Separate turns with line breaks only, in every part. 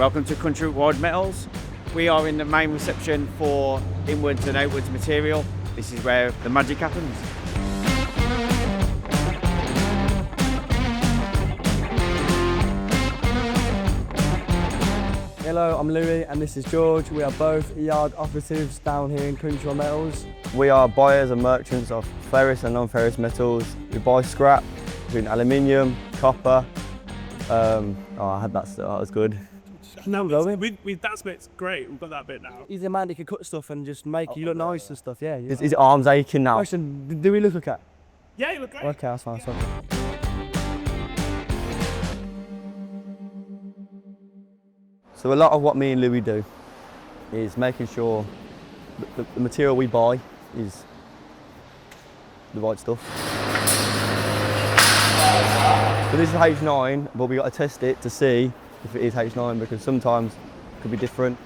Welcome to Countrywide Metals. We are in the main reception for inwards and outwards material. This is where the magic happens.
Hello, I'm Louis and this is George. We are both yard operatives down here in Countrywide Metals.
We are buyers and merchants of ferrous and non-ferrous metals. We buy scrap, including aluminium, copper. I had that, that was good.
No, that bit's great. We've got that bit now.
He's a man that can cut stuff and just make you look nice and stuff, yeah.
His arm's aching now.
Question, do we look okay?
Yeah, you look great.
Okay, that's fine.
So a lot of what me and Louis do is making sure that the material we buy is the right stuff. So this is H9, but we got to test it to see if it is H9 because sometimes it could be different.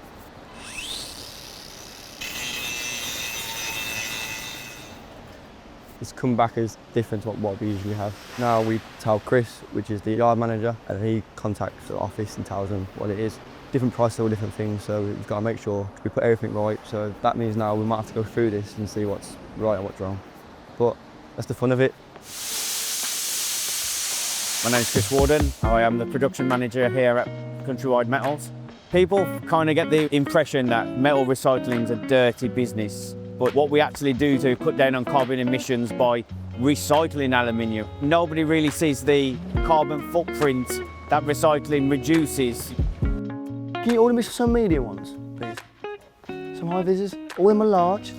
It's come back as different to what we usually have. Now we tell Chris, which is the yard manager, and he contacts the office and tells them what it is. Different prices for different things, so we've got to make sure we put everything right. So that means now we might have to go through this and see what's right and what's wrong. But that's the fun of it.
My name's Chris Warden. I am the production manager here at Countrywide Metals. People kind of get the impression that metal recycling is a dirty business, but what we actually do to cut down on carbon emissions by recycling aluminium. Nobody really sees the carbon footprint that recycling reduces.
Can you order me some medium ones, please? Some high visors? All them are large.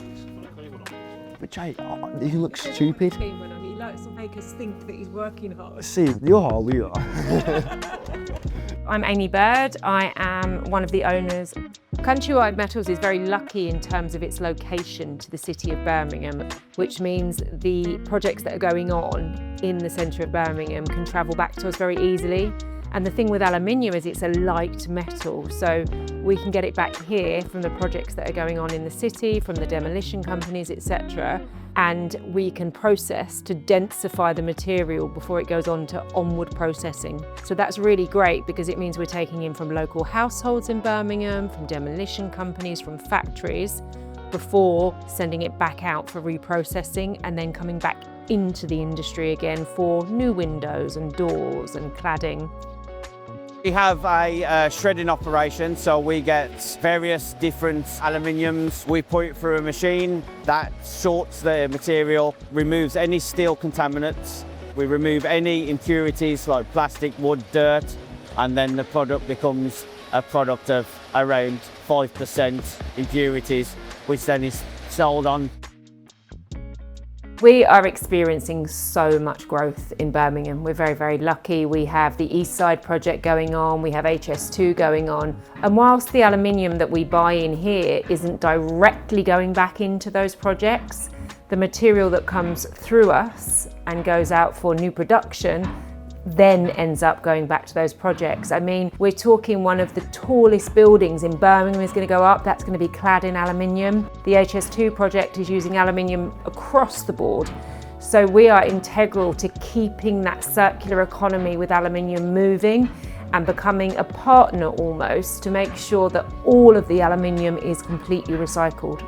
But Jay, you look stupid.
He likes to make us think that he's working hard.
See, you're hard, we are.
I'm Amy Bird. I am one of the owners. Countrywide Metals is very lucky in terms of its location to the city of Birmingham, which means the projects that are going on in the centre of Birmingham can travel back to us very easily. And the thing with aluminium is it's a light metal, so we can get it back here from the projects that are going on in the city, from the demolition companies, etc. And we can process to densify the material before it goes on to onward processing. So that's really great because it means we're taking in from local households in Birmingham, from demolition companies, from factories, before sending it back out for reprocessing and then coming back into the industry again for new windows and doors and cladding.
We have a shredding operation, so we get various different aluminiums. We put it through a machine that sorts the material, removes any steel contaminants. We remove any impurities like plastic, wood, dirt, and then the product becomes a product of around 5% impurities, which then is sold on.
We are experiencing so much growth in Birmingham. We're very, very lucky. We have the East Side project going on, we have HS2 going on. And whilst the aluminium that we buy in here isn't directly going back into those projects, the material that comes through us and goes out for new production then ends up going back to those projects. I mean, we're talking one of the tallest buildings in Birmingham is going to go up. That's going to be clad in aluminium. The HS2 project is using aluminium across the board. So we are integral to keeping that circular economy with aluminium moving and becoming a partner almost to make sure that all of the aluminium is completely recycled.